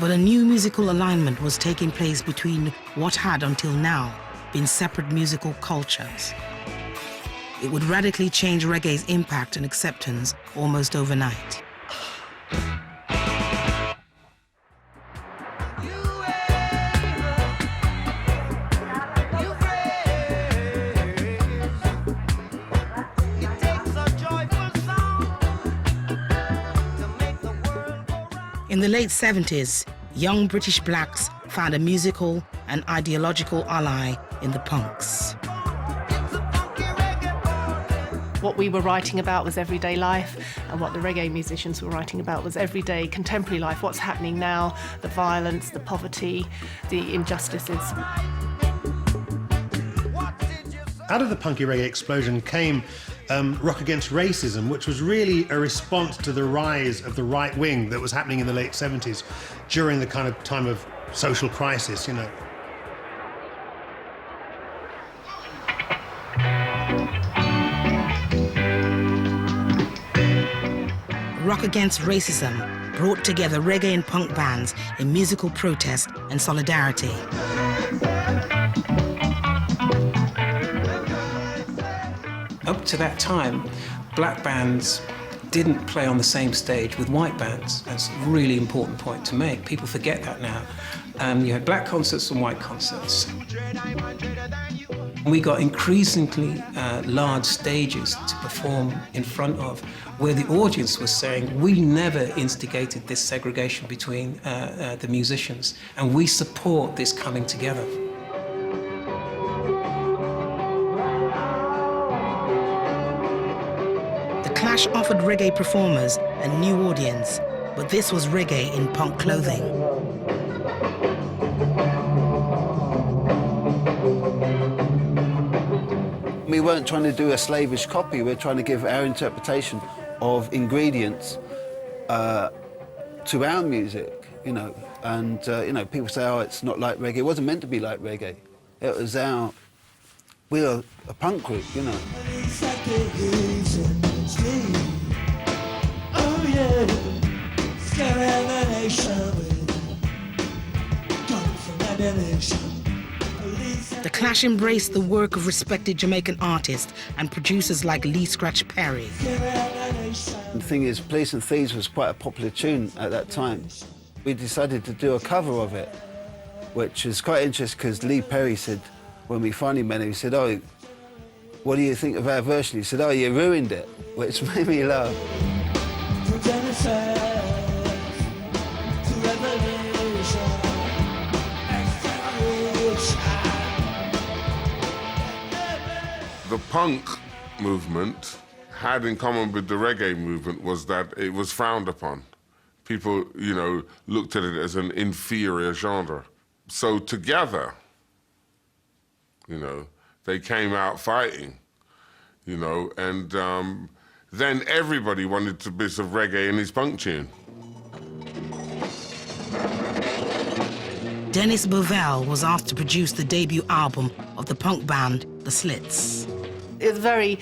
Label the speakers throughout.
Speaker 1: But a new musical alignment was taking place between what had until now been separate musical cultures. It would radically change reggae's impact and acceptance almost overnight. In the late 70s, young British blacks found a musical and ideological ally in the punks.
Speaker 2: What we were writing about was everyday life, and what the reggae musicians were writing about was everyday contemporary life, what's happening now, the violence, the poverty, the injustices.
Speaker 3: Out of the punky reggae explosion came Rock Against Racism, which was really a response to the rise of the right wing that was happening in the late 70s during the kind of time of social crisis, you know.
Speaker 1: Rock Against Racism brought together reggae and punk bands in musical protest and solidarity.
Speaker 4: Up to that time, black bands didn't play on the same stage with white bands. That's a really important point to make. People forget that now. You had black concerts and white concerts. We got increasingly large stages to perform in front of, where the audience was saying, we never instigated this segregation between the musicians, and we support this coming together.
Speaker 1: The Clash offered reggae performers a new audience, but this was reggae in punk clothing.
Speaker 5: We weren't trying to do a slavish copy, we're trying to give our interpretation of ingredients to our music, you know. And, you know, people say, oh, it's not like reggae. It wasn't meant to be like reggae. It was we were a punk group, you know.
Speaker 1: The Clash embraced the work of respected Jamaican artists and producers like Lee Scratch Perry.
Speaker 5: The thing is, Police and Thieves was quite a popular tune at that time. We decided to do a cover of it, which was quite interesting because Lee Perry said, when we finally met him, he said, oh, what do you think of our version? He said, oh, you ruined it, which made me laugh.
Speaker 6: The punk movement had in common with the reggae movement was that it was frowned upon. People, you know, looked at it as an inferior genre. So together, you know, they came out fighting, you know, and then everybody wanted to be some reggae in his punk tune.
Speaker 1: Dennis Bovell was asked to produce the debut album of the punk band The Slits.
Speaker 2: It's very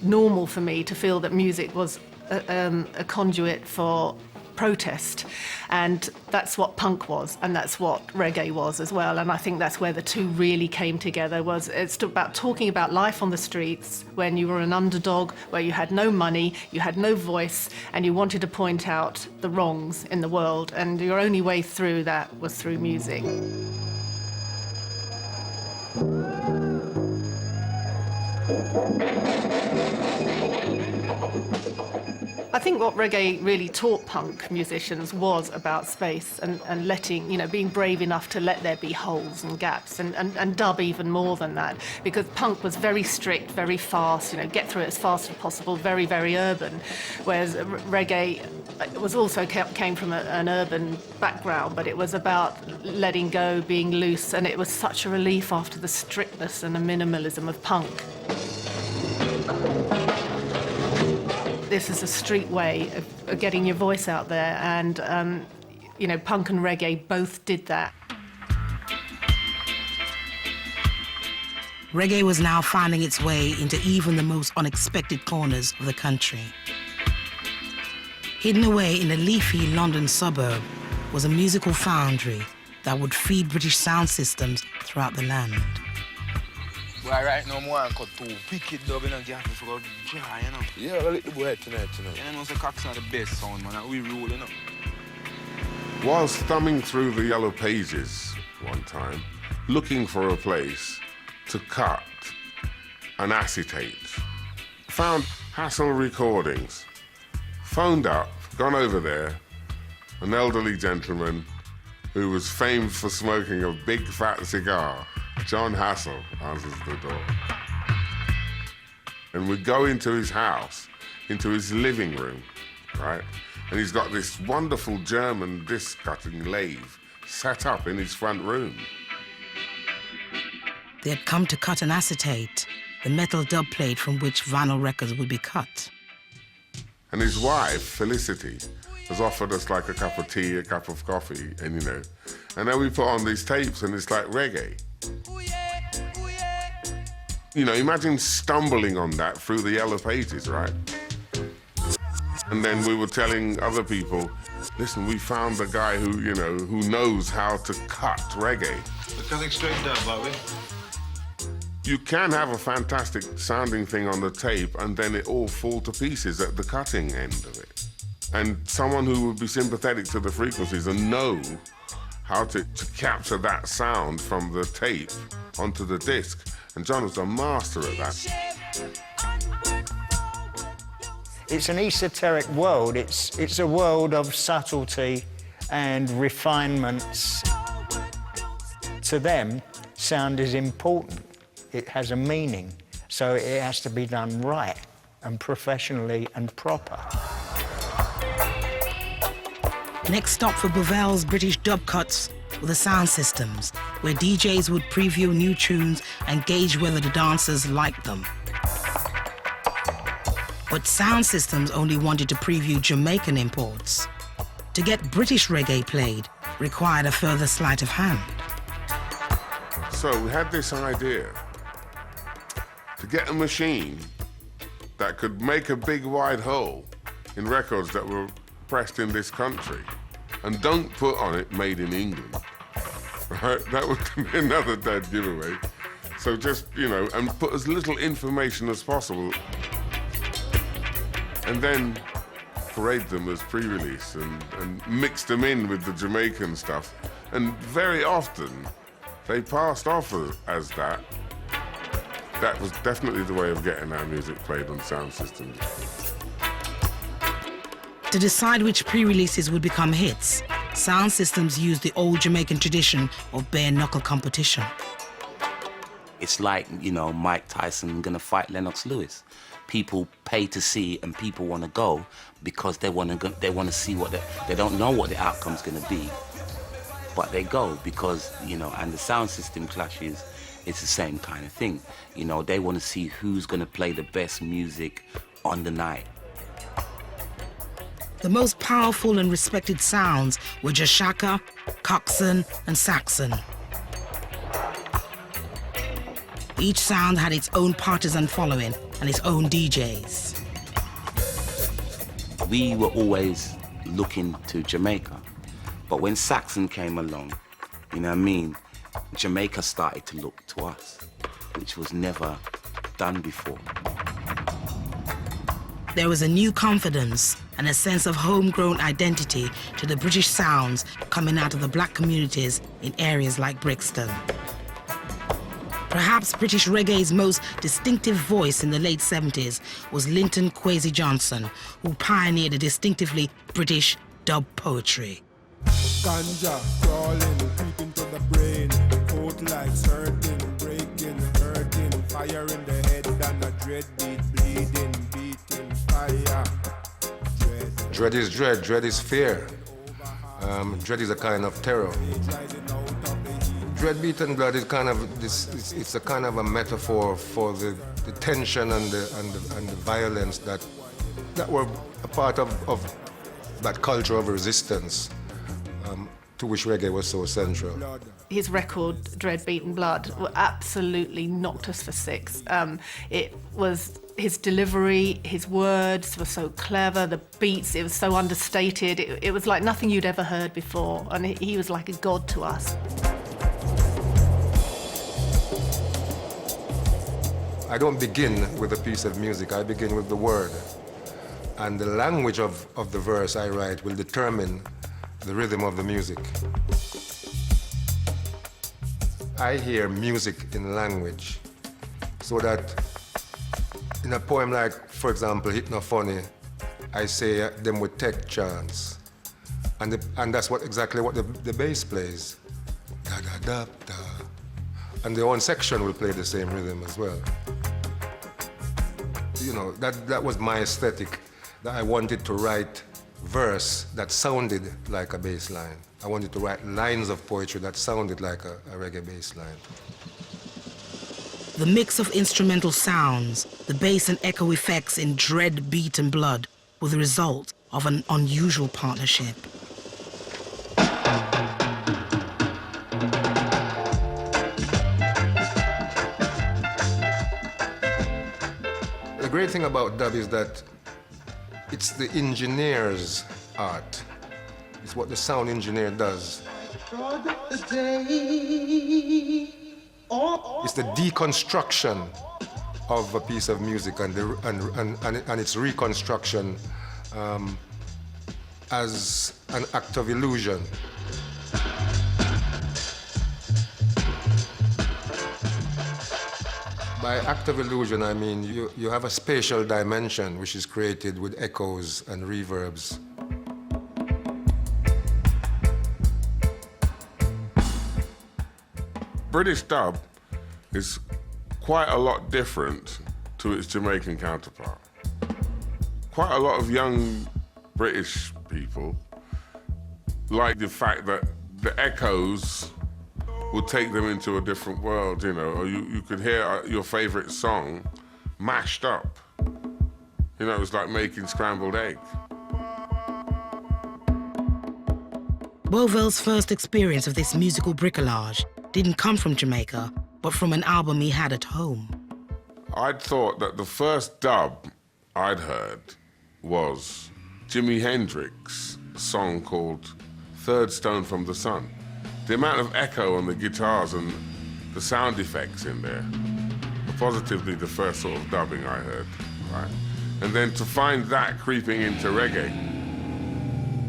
Speaker 2: normal for me to feel that music was a conduit for protest, and that's what punk was, and that's what reggae was as well. And I think that's where the two really came together. It's about talking about life on the streets when you were an underdog, where you had no money, you had no voice, and you wanted to point out the wrongs in the world, and your only way through that was through music. I think what reggae really taught punk musicians was about space and letting, you know, being brave enough to let there be holes and gaps and dub even more than that, because punk was very strict, very fast, you know, get through it as fast as possible, very, very urban, whereas reggae was also came from an urban background, but it was about letting go, being loose, and it was such a relief after the strictness and the minimalism of punk. This is a street way of getting your voice out there, and you know, punk and reggae both did that.
Speaker 1: Reggae was now finding its way into even the most unexpected corners of the country. Hidden away in a leafy London suburb, was a musical foundry that would feed British sound systems throughout the land.
Speaker 7: Well, right now, I cut two wicked dub in a gap if I go dry, you know. Yeah, I'll let the boy tonight. You know, the Cox are the best sound, man. We rolling up.
Speaker 6: Whilst thumbing through the yellow pages one time, looking for a place to cut an acetate, found Hassel Recordings, phoned up, gone over there, an elderly gentleman who was famed for smoking a big fat cigar, John Hassel, answers the door. And we go into his house, into his living room, right? And he's got this wonderful German disc cutting lathe set up in his front room.
Speaker 1: They had come to cut an acetate, the metal dub plate from which vinyl records would be cut.
Speaker 6: And his wife, Felicity, has offered us like a cup of tea, a cup of coffee, and you know. And then we put on these tapes and it's like reggae. You know, imagine stumbling on that through the yellow pages, right? And then we were telling other people, listen, we found the guy who, you know, who knows how to cut reggae.
Speaker 7: The cutting straight down, Bobby.
Speaker 6: You can have a fantastic sounding thing on the tape and then it all fall to pieces at the cutting end of it. And someone who would be sympathetic to the frequencies and know how to capture that sound from the tape onto the disc. And John was a master at that.
Speaker 8: It's an esoteric world. It's a world of subtlety and refinements. To them, sound is important. It has a meaning, so it has to be done right and professionally and proper.
Speaker 1: Next stop for Bovel's British dub cuts were the sound systems, where DJs would preview new tunes and gauge whether the dancers liked them. But sound systems only wanted to preview Jamaican imports. To get British reggae played required a further sleight of hand.
Speaker 6: So we had this idea to get a machine that could make a big wide hole in records that were pressed in this country and don't put on it made in England. Right? That would be another dead giveaway. So just, you know, and put as little information as possible and then parade them as pre-release and mix them in with the Jamaican stuff. And very often they passed off as that. That was definitely the way of getting our music played on sound systems.
Speaker 1: To decide which pre-releases would become hits, sound systems used the old Jamaican tradition of bare-knuckle competition.
Speaker 9: It's like, you know, Mike Tyson gonna fight Lennox Lewis. People pay to see and people want to go because they want to see what they don't know what the outcome's gonna be, but they go because, you know, and the sound system clashes. It's the same kind of thing. You know, they want to see who's going to play the best music on the night.
Speaker 1: The most powerful and respected sounds were Jashaka, Coxsone, and Saxon. Each sound had its own partisan following and its own DJs.
Speaker 9: We were always looking to Jamaica, but when Saxon came along, you know what I mean, Jamaica started to look to us, which was never done before.
Speaker 1: There was a new confidence and a sense of homegrown identity to the British sounds coming out of the black communities in areas like Brixton. Perhaps British reggae's most distinctive voice in the late 70s was Linton Kwesi Johnson, who pioneered a distinctively British dub poetry.
Speaker 10: Ganja crawling, creeping to the brain, cold lights hurting, breaking, hurting, fire in the head and a dread beat, bleeding, beating, fire.
Speaker 11: Dread is dread, dread is fear. Dread is a kind of terror. Dread beaten blood is kind of this. It's a kind of a metaphor for the tension and the violence that were a part of that culture of resistance. To which reggae was so central.
Speaker 2: His record, Dread Beaten Blood, absolutely knocked us for six. It was His delivery, his words were so clever, the beats, it was so understated. It was like nothing you'd ever heard before, and he was like a god to us.
Speaker 11: I don't begin with a piece of music, I begin with the word. And the language of the verse I write will determine the rhythm of the music. I hear music in language, so that in a poem like, for example, Hit No Funny, I say them with tech chants. And that's exactly what the bass plays. Da da da da. And the own section will play the same rhythm as well. You know, that was my aesthetic, that I wanted to write verse that sounded like a bass line. I wanted to write lines of poetry that sounded like a reggae bass line.
Speaker 1: The mix of instrumental sounds, the bass and echo effects in Dread, Beat and Blood were the result of an unusual partnership.
Speaker 11: The great thing about dub is that it's the engineer's art. It's what the sound engineer does. It's the deconstruction of a piece of music and its reconstruction as an act of illusion. By act of illusion, I mean you have a spatial dimension which is created with echoes and reverbs.
Speaker 6: British dub is quite a lot different to its Jamaican counterpart. Quite a lot of young British people like the fact that the echoes would take them into a different world, you know, or you could hear your favorite song mashed up. You know, it was like making scrambled egg.
Speaker 1: Bovell's first experience of this musical bricolage didn't come from Jamaica, but from an album he had at home.
Speaker 6: I'd thought that the first dub I'd heard was Jimi Hendrix's song called Third Stone from the Sun. The amount of echo on the guitars and the sound effects in there were positively the first sort of dubbing I heard, right? And then to find that creeping into reggae,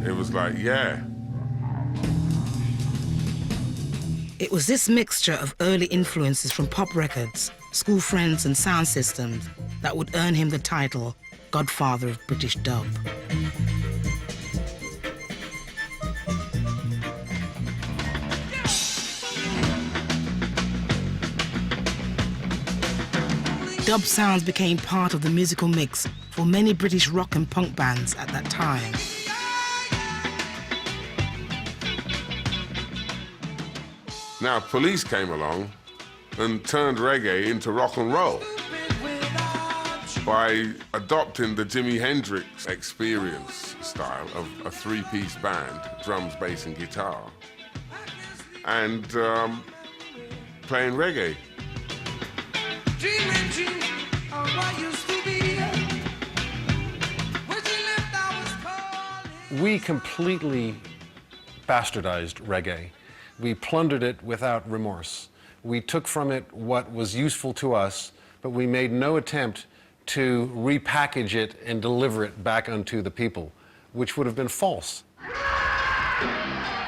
Speaker 6: it was like, yeah.
Speaker 1: It was this mixture of early influences from pop records, school friends and sound systems that would earn him the title Godfather of British Dub. Dub sounds became part of the musical mix for many British rock and punk bands at that time.
Speaker 6: Now, Police came along and turned reggae into rock and roll by adopting the Jimi Hendrix experience style of a three-piece band, drums, bass, and guitar, and playing reggae.
Speaker 12: We completely bastardized reggae. We plundered it without remorse. We took from it what was useful to us, but we made no attempt to repackage it and deliver it back unto the people, which would have been false.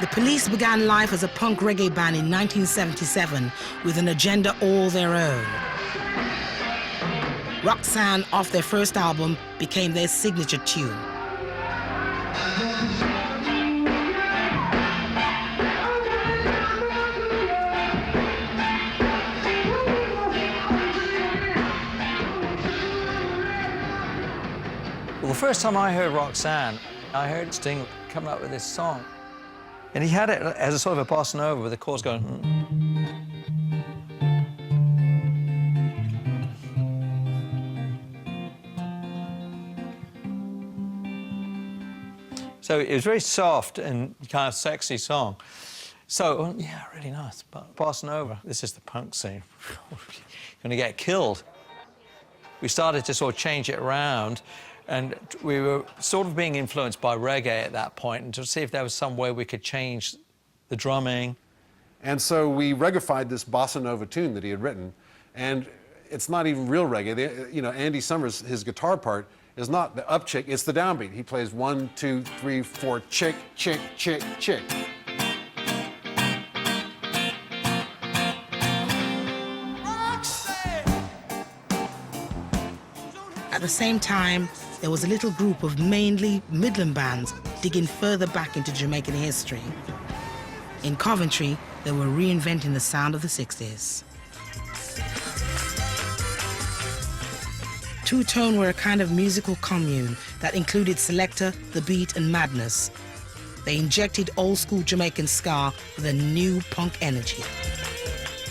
Speaker 1: The Police began life as a punk reggae band in 1977 with an agenda all their own. Roxanne, off their first album, became their signature tune.
Speaker 8: Well, the first time I heard Roxanne, I heard Sting coming up with this song. And he had it as a sort of a bossa nova with the chords going... So it was very soft and kind of sexy song. So, yeah, really nice, but bossa nova, this is the punk scene. You're gonna get killed.
Speaker 13: we started to sort of change it around, and we were sort of being influenced by reggae at that point, and to see if there was some way we could change the drumming.
Speaker 12: And so we reggae-fied this bossa nova tune that he had written, and it's not even real reggae. You know, Andy Summers, his guitar part is not the up chick, it's the downbeat. He plays 1, 2, 3, 4, chick, chick, chick, chick.
Speaker 1: At the same time, there was a little group of mainly Midland bands digging further back into Jamaican history. In Coventry, they were reinventing the sound of the 60s. Two-tone were a kind of musical commune that included selector, the beat, and madness. They injected old-school Jamaican ska with a new punk energy.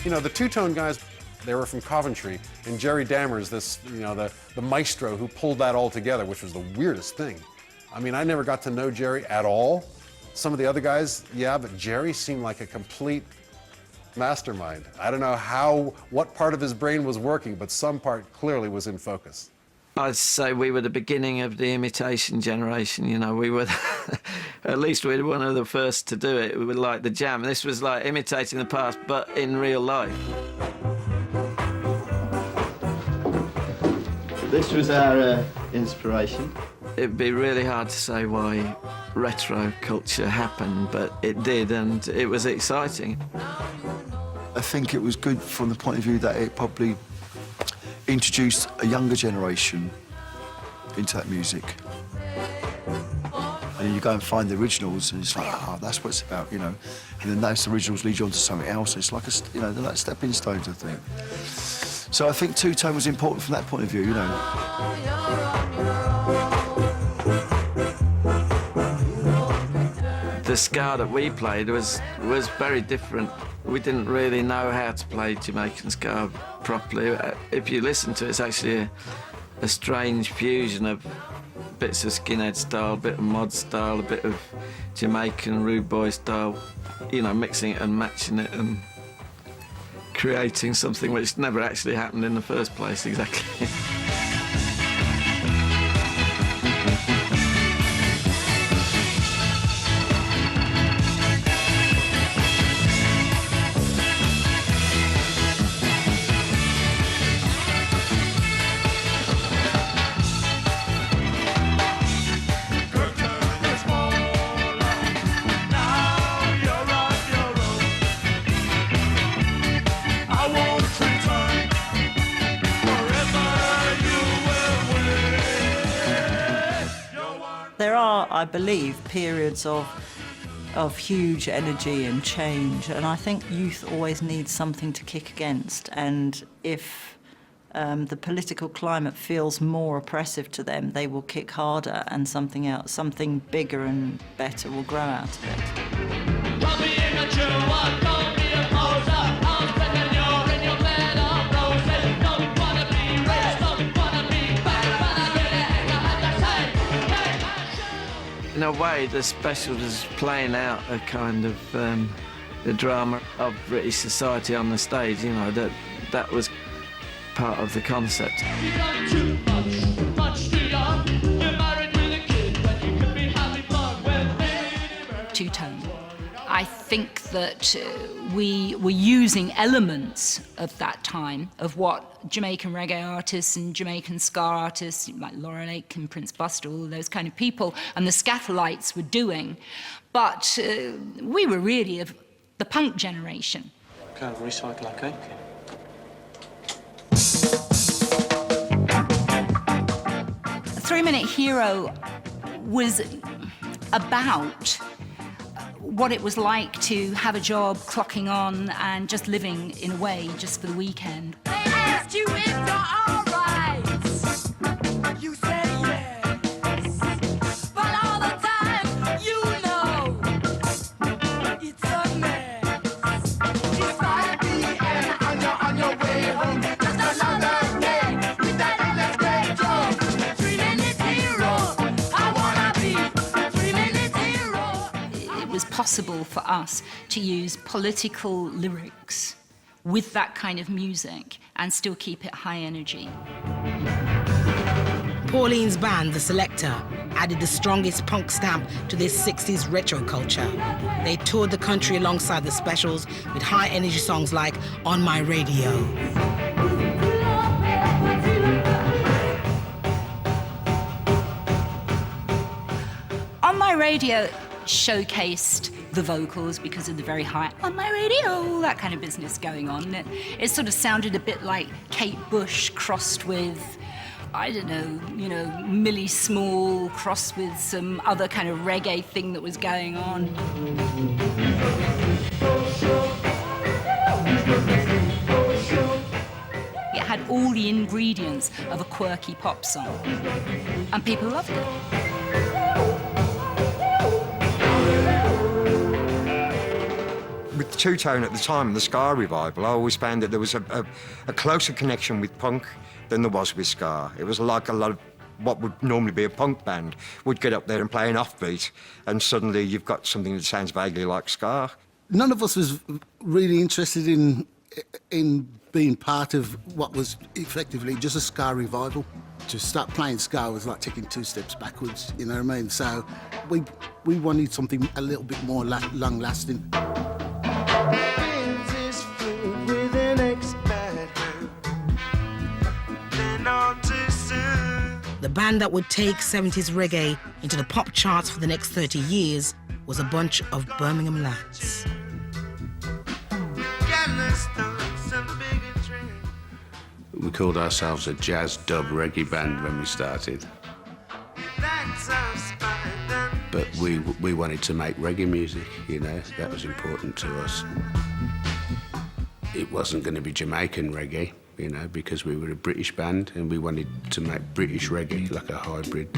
Speaker 12: You know, the two-tone guys, they were from Coventry, and Jerry Dammers, this, you know, the maestro who pulled that all together, which was the weirdest thing. I mean, I never got to know Jerry at all. Some of the other guys, yeah, but Jerry seemed like a complete mastermind. I don't know what part of his brain was working, but some part clearly was in focus.
Speaker 14: I'd say we were the beginning of the imitation generation, you know, we were, at least we were one of the first to do it. We were like the Jam. This was like imitating the past, but in real life.
Speaker 15: This was our inspiration.
Speaker 14: It'd be really hard to say why retro culture happened, but it did, and it was exciting.
Speaker 15: I think it was good from the point of view that it probably introduced a younger generation into that music. And then you go and find the originals, and it's like, oh, that's what it's about, you know. And then those originals lead you on to something else. It's like you know, they're like stepping stones, I think. So I think two-tone was important from that point of view, you know.
Speaker 14: The ska that we played was very different. We didn't really know how to play Jamaican ska properly. If you listen to it, it's actually a strange fusion of bits of skinhead style, a bit of mod style, a bit of Jamaican rude boy style, you know, mixing it and matching it and creating something which never actually happened in the first place, exactly.
Speaker 16: There are, I believe, periods of huge energy and change, and I think youth always needs something to kick against, and if the political climate feels more oppressive to them, they will kick harder, and something else, something bigger and better will grow out of it.
Speaker 14: In a way, the special was playing out a kind of the drama of British society on the stage. You know, that was part of the concept.
Speaker 17: Two-tone. I think that we were using elements of that time, of what Jamaican reggae artists and Jamaican ska artists like Laura Lake and Prince Buster, all those kind of people, and the Scatholites were doing. But we were really of the punk generation.
Speaker 18: Kind of recycle our cake.
Speaker 17: A 3-Minute Hero was about what it was like to have a job, clocking on, and just living in a way just for the weekend.
Speaker 19: They asked you if you're all right. You say yes. But all the time, you know, it's a mess. It's 5 p.m. and you're on your way home. Just another day with that endless great job. 3-Minute Hero, I wanna be 3-Minute Hero.
Speaker 17: It was possible for us to use political lyrics with that kind of music and still keep it high energy.
Speaker 1: Pauline's band, The Selector, added the strongest punk stamp to this 60s retro culture. They toured the country alongside the Specials with high-energy songs like On My Radio.
Speaker 17: On My Radio showcased the vocals because of the very high on my radio, that kind of business going on. It sort of sounded a bit like Kate Bush crossed with, I don't know, Millie Small crossed with some other kind of reggae thing that was going on. It had all the ingredients of a quirky pop song, and people loved it.
Speaker 20: With two-tone at the time, the ska revival, I always found that there was a closer connection with punk than there was with ska. It was like a lot of what would normally be a punk band would get up there and play an offbeat, and suddenly you've got something that sounds vaguely like ska.
Speaker 5: None of us was really interested in being part of what was effectively just a ska revival. To start playing ska was like taking 2 steps backwards, you know what I mean? So we wanted something a little bit more long-lasting.
Speaker 1: The band that would take 70s reggae into the pop charts for the next 30 years was a bunch of Birmingham lads.
Speaker 21: We called ourselves a jazz dub reggae band when we started. But we wanted to make reggae music, you know, that was important to us. It wasn't going to be Jamaican reggae, you know, because we were a British band and we wanted to make British reggae, like a hybrid.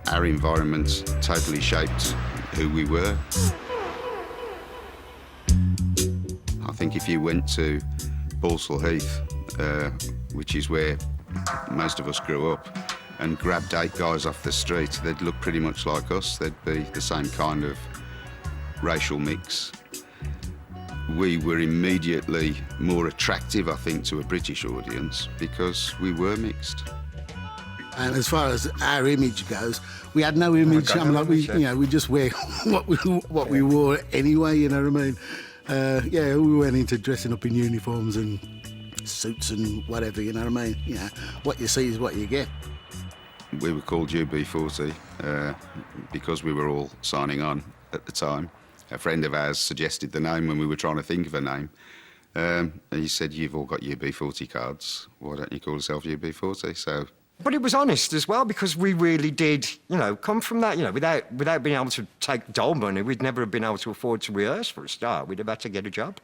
Speaker 22: Our environment totally shaped who we were. I think if you went to Balsall Heath, which is where most of us grew up, and grabbed 8 guys off the street, they'd look pretty much like us. They'd be the same kind of racial mix. We were immediately more attractive, I think, to a British audience because we were mixed.
Speaker 5: And as far as our image goes, we had no image. I mean, like we just wear what we wore anyway. You know what I mean? We went into dressing up in uniforms and suits and whatever. You know what I mean? Yeah, what you see is what you get.
Speaker 22: We were called UB40 because we were all signing on at the time. A friend of ours suggested the name when we were trying to think of a name. And he said, "You've all got UB40 cards. Why don't you call yourself UB40?" So.
Speaker 20: But it was honest as well, because we really did, come from that. Without being able to take dole money, we'd never have been able to afford to rehearse for a start. We'd have had to get a job.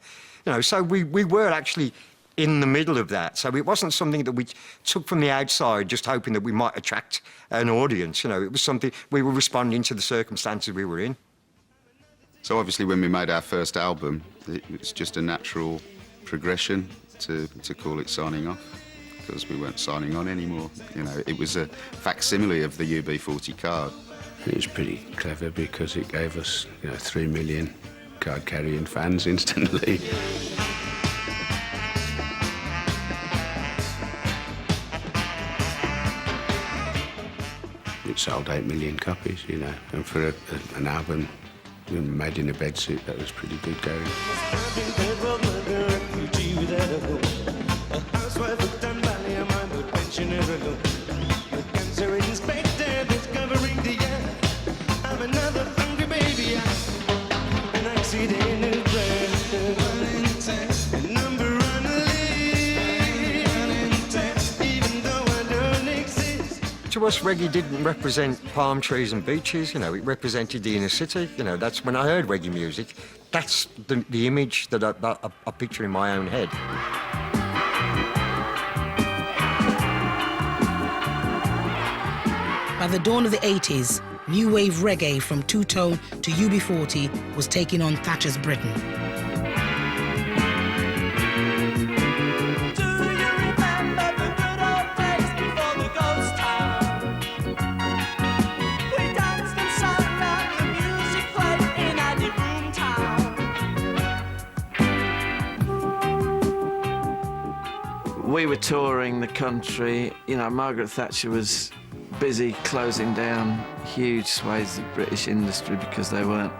Speaker 20: So we were actually in the middle of that. So it wasn't something that we took from the outside, just hoping that we might attract an audience. It was something we were responding to the circumstances we were in.
Speaker 22: So obviously when we made our first album, it was just a natural progression to call it Signing Off, because we weren't signing on anymore. It was a facsimile of the UB40 card.
Speaker 21: It was pretty clever because it gave us, 3 million card-carrying fans instantly. It sold 8 million copies, and for an album made in a bedsuit, that was pretty good going.
Speaker 20: to us, reggae didn't represent palm trees and beaches, you know, it represented the inner city. You know, that's when I heard reggae music, that's the image that I picture in my own head.
Speaker 1: By the dawn of the 80s, new wave reggae from two-tone to UB40 was taking on Thatcher's Britain.
Speaker 14: We were touring the country. You know, Margaret Thatcher was busy closing down huge swathes of British industry because they weren't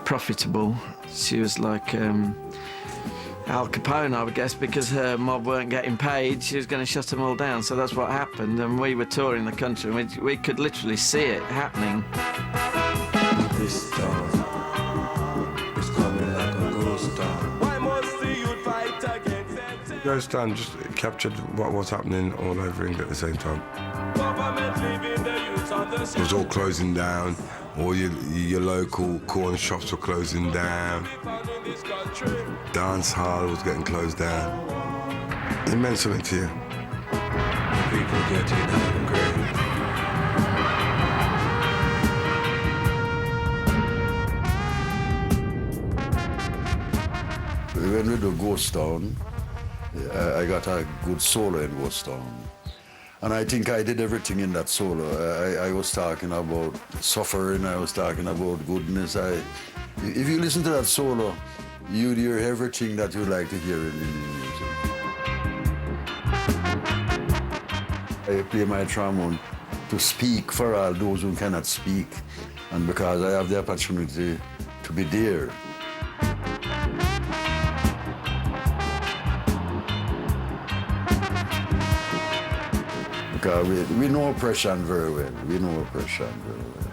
Speaker 14: profitable. She was like Al Capone, I would guess, because her mob weren't getting paid, she was going to shut them all down. So that's what happened, and we were touring the country, and we could literally see it happening.
Speaker 10: This town is coming like a ghost town. Why must the youth fight against them?
Speaker 3: Ghost Town just captured what was happening all over England at the same time. It was all closing down. All your local corner shops were closing down. Dance hall was getting closed down. It meant something to you.
Speaker 10: People getting angry.
Speaker 4: When we do Ghost Town, I got a good solo in Ghost Town. And I think I did everything in that solo. I was talking about suffering, I was talking about goodness. If you listen to that solo, you'd hear everything that you like to hear in music. I play my trombone to speak for all those who cannot speak, and because I have the opportunity to be there. Because we know oppression very well. We know oppression very well.